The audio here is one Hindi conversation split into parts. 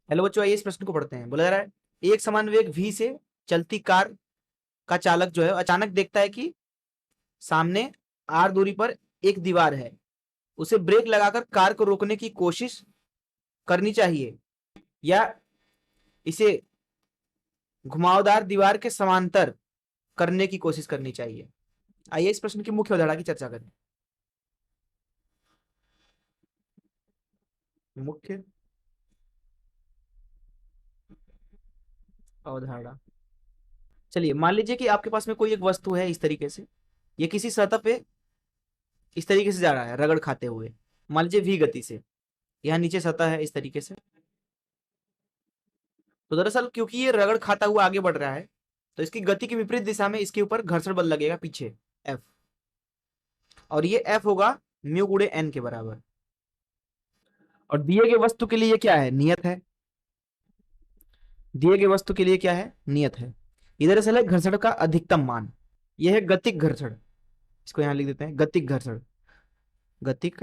हेलो बच्चों, आइए इस प्रश्न को पढ़ते हैं। बोला जा रहा है एक समान वेग v से चलती कार का चालक जो है अचानक देखता है कि सामने r दूरी पर एक दीवार है। उसे ब्रेक लगाकर कार को रोकने की कोशिश करनी चाहिए या इसे घुमावदार दीवार के समांतर करने की कोशिश करनी चाहिए। आइए इस प्रश्न की मुख्य अवधारणा की चर्चा करें। मुख्य अवधारणा। चलिए, मान लीजिए कि आपके पास में कोई एक वस्तु है इस तरीके से, ये किसी सतह पे इस तरीके से जा रहा है रगड़ खाते हुए, मान लीजिए v गति से। यहाँ नीचे सतह है इस तरीके से। तो दरअसल क्योंकि ये रगड़ खाता हुआ आगे बढ़ रहा है, तो इसकी गति की विपरीत दिशा में इसके ऊपर घर्षण बल लगेगा पीछे F, और ये F होगा म्यू गुणे n के बराबर। और दिए गए वस्तु के लिए ये क्या है? नियत है। दिए गए वस्तु के लिए क्या है? नियत है। ये दरअसल है घर्षण का अधिकतम मान। यह है गतिक घर्षण। इसको यहां लिख देते हैं गतिक घर्षण। गतिक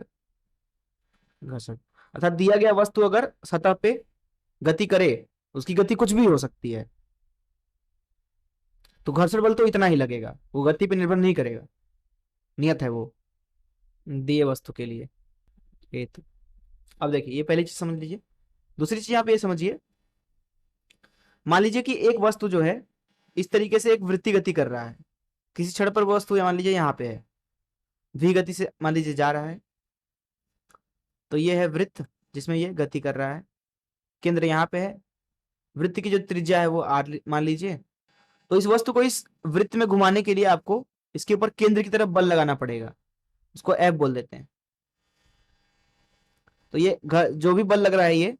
घर्षण अर्थात दिया गया वस्तु अगर सतह पे गति करे, उसकी गति कुछ भी हो सकती है, तो घर्षण बल तो इतना ही लगेगा, वो गति पे निर्भर नहीं करेगा। नियत है वो दिए वस्तु के लिए। ये तो अब देखिए, ये पहली चीज समझ लीजिए। दूसरी चीज यहाँ पे ये समझिए, मान लीजिए कि एक वस्तु जो है इस तरीके से एक वृत्ति गति कर रहा है। किसी क्षण पर वो वस्तु मान लीजिए यहाँ पे है, v गति से मान लीजिए जा रहा है, तो ये है वृत्त जिसमें ये गति कर रहा है। केंद्र यहाँ पे है, वृत्त की जो त्रिज्या है वो r मान लीजिए। तो इस वस्तु को इस वृत्त में घुमाने के लिए आपको इसके ऊपर केंद्र की तरफ बल लगाना पड़ेगा, उसको F बोल देते हैं। तो ये जो भी बल लग रहा है, ये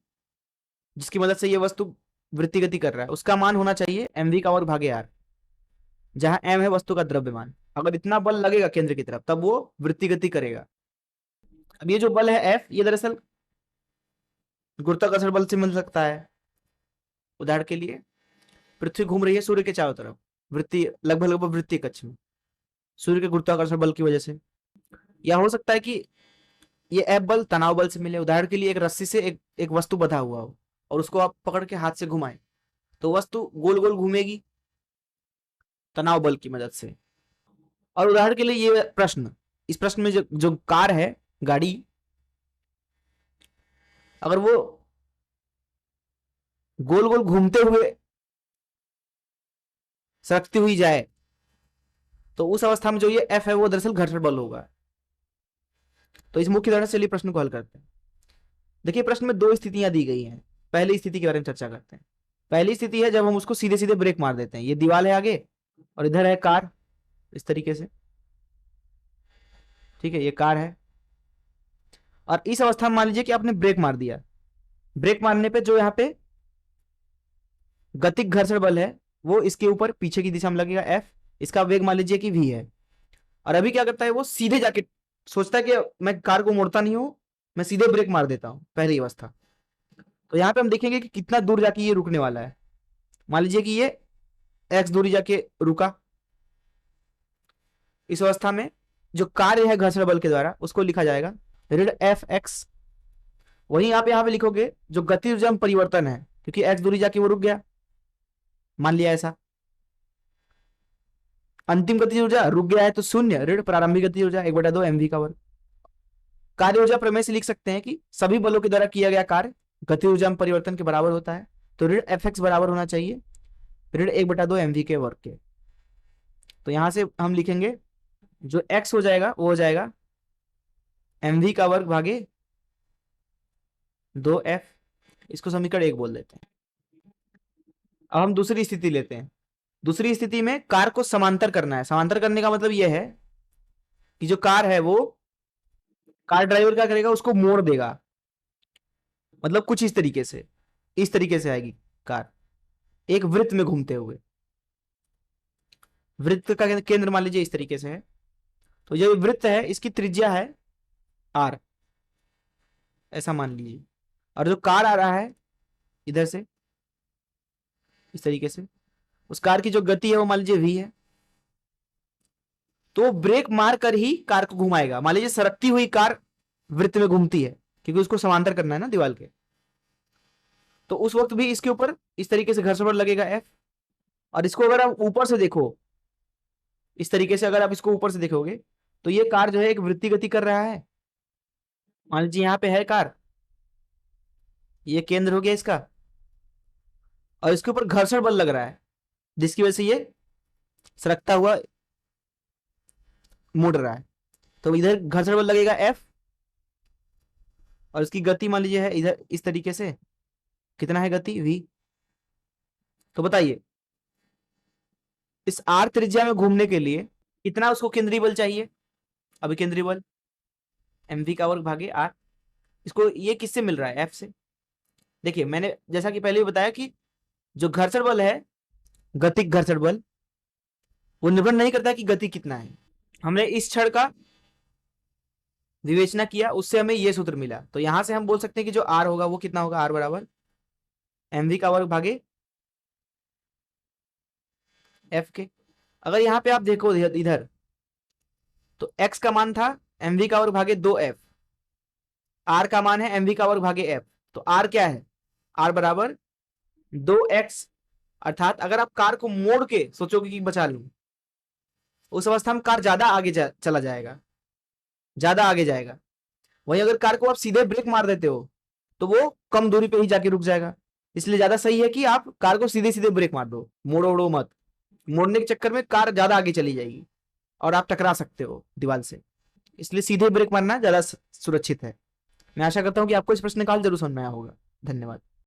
जिसकी मदद से ये वस्तु वृत्ति गति कर रहा है, उसका मान होना चाहिए mv का वर्ग भागे r, जहां m है वस्तु का द्रव्यमान। अगर इतना बल लगेगा केंद्र की तरफ, तब वो वृत्ति गति करेगा। अब ये जो बल है F, ये दरअसल गुरुत्वाकर्षण बल से मिल सकता है। उदाहरण के लिए पृथ्वी घूम रही है सूर्य के चारों तरफ, वृत्ति लगभग लगभग वृत्तीय कक्ष में, सूर्य के गुरुत्वाकर्षण बल की वजह से। या हो सकता है कि ये F बल तनाव बल से मिले। उदाहरण के लिए एक रस्सी से एक वस्तु बंधा हुआ हो और उसको आप पकड़ के हाथ से घुमाएं, तो वस्तु गोल गोल घूमेगी तनाव बल की मदद से। और उदाहरण के लिए ये प्रश्न, इस प्रश्न में जो कार है, गाड़ी, अगर वो गोल गोल घूमते हुए सरकती हुई जाए, तो उस अवस्था में जो ये F है वो दरअसल घर्षण बल होगा। तो इस मुख्य उदाहरण से चलिए प्रश्न को हल करते हैं। देखिए, प्रश्न में दो स्थितियां दी गई हैं। पहली स्थिति के बारे में चर्चा करते हैं। पहली स्थिति है जब हम उसको सीधे सीधे ब्रेक मार देते हैं। ये दीवार है आगे और इधर है कार, इस तरीके से। ठीक है, ये कार है और इस अवस्था में मान लीजिए कि आपने ब्रेक मार दिया। ब्रेक मारने पे जो यहाँ पे गतिक घर्षण बल है वो इसके ऊपर पीछे की दिशा में लगेगा F। इसका वेग मान लीजिए कि v है। और अभी क्या करता है, वो सीधे जाके सोचता है कि मैं कार को मोड़ता नहीं हूं, मैं सीधे ब्रेक मार देता हूं, पहली अवस्था। तो यहाँ पे हम देखेंगे कि कितना दूर जाके ये रुकने वाला है। मान लीजिए कि ये x दूरी जाके रुका। इस अवस्था में जो कार्य है घर्षण बल के द्वारा, उसको लिखा जाएगा ऋण Fx। वहीं आप यहाँ पे लिखोगे जो गति ऊर्जा में परिवर्तन है, क्योंकि x दूरी जाके वो रुक गया, मान लिया ऐसा। अंतिम गति ऊर्जा रुक गया है तो शून्य, ऋण प्रारंभिक गति ऊर्जा 1/2 mv का वर्ग। कार्य ऊर्जा प्रमेय से लिख सकते हैं कि सभी बलों के द्वारा किया गया कार्य गति ऊर्जा में परिवर्तन के बराबर होता है। तो ऋण Fx बराबर होना चाहिए ऋण 1/2 mv के वर्ग के। तो यहां से हम लिखेंगे जो x हो जाएगा वो हो जाएगा mv का वर्ग भागे 2f। इसको समीकरण 1 बोल देते हैं। अब हम दूसरी स्थिति लेते हैं। दूसरी स्थिति में कार को समांतर करना है। समांतर करने का मतलब यह है कि जो कार है वो, कार ड्राइवर क्या करेगा, उसको मोड़ देगा। मतलब कुछ इस तरीके से आएगी कार एक वृत्त में घूमते हुए। वृत्त का केंद्र मान लीजिए इस तरीके से है, तो जो वृत्त है इसकी त्रिज्या है r, ऐसा मान लीजिए। और जो कार आ रहा है इधर से इस तरीके से, उस कार की जो गति है वो मान लीजिए v है। तो ब्रेक मार कर ही कार को घुमाएगा। मान लीजिए सरकती हुई कार वृत्त में घूमती है, क्योंकि उसको समांतर करना है ना दीवार के। तो उस वक्त भी इसके ऊपर इस तरीके से घर्षण बल लगेगा F। और इसको अगर आप ऊपर से देखो, इस तरीके से अगर आप इसको ऊपर से देखोगे तो ये कार जो है एक वृत्तीय गति कर रहा है। मान लीजिए यहाँ पे है कार, ये केंद्र हो गया इसका, और इसके ऊपर घर्षण बल लग रहा है जिसकी वजह से ये सरकता हुआ मुड़ रहा है। तो इधर घर्षण बल लगेगा F, और इसकी गति मान लीजिए है इधर इस तरीके से, कितना है गति V। तो बताइए इस R त्रिज्या में घूमने के लिए कितना उसको केंद्रीय बल चाहिए? अभी केंद्रीय बल mv का वर्ग भागे R, इसको ये किससे मिल रहा है? F से। देखिए मैंने जैसा कि पहले भी बताया कि जो घर्षण बल है, गतिक घर्षण बल, वो निर्भर नहीं करता कि गति कितना है। हमने इस क्षण का विवेचना किया, उससे हमें ये सूत्र मिला। तो यहां से हम बोल सकते हैं कि जो R होगा वो कितना होगा? R बराबर mv का वर्ग भागे F के। अगर यहाँ पे आप देखो इधर, तो x का मान था mv का वर्ग भागे 2F, R का मान है mv का वर्ग भागे F। तो R क्या है? R बराबर 2x। अर्थात अगर आप कार को मोड़ के सोचोगे कि बचा लूं, उस अवस्था में कार ज्यादा आगे चला जाएगा, ज्यादा आगे जाएगा। वहीं अगर कार को आप सीधे ब्रेक मार देते हो तो वो कम दूरी पे ही जाके रुक जाएगा। इसलिए ज्यादा सही है कि आप कार को सीधे सीधे ब्रेक मार दो, मोड़ो ओड़ो मत। मोड़ने के चक्कर में कार ज्यादा आगे चली जाएगी और आप टकरा सकते हो दीवार से। इसलिए सीधे ब्रेक मारना ज्यादा सुरक्षित है। मैं आशा करता हूं कि आपको इस प्रश्न का हल जरूर समझ में आया होगा। धन्यवाद।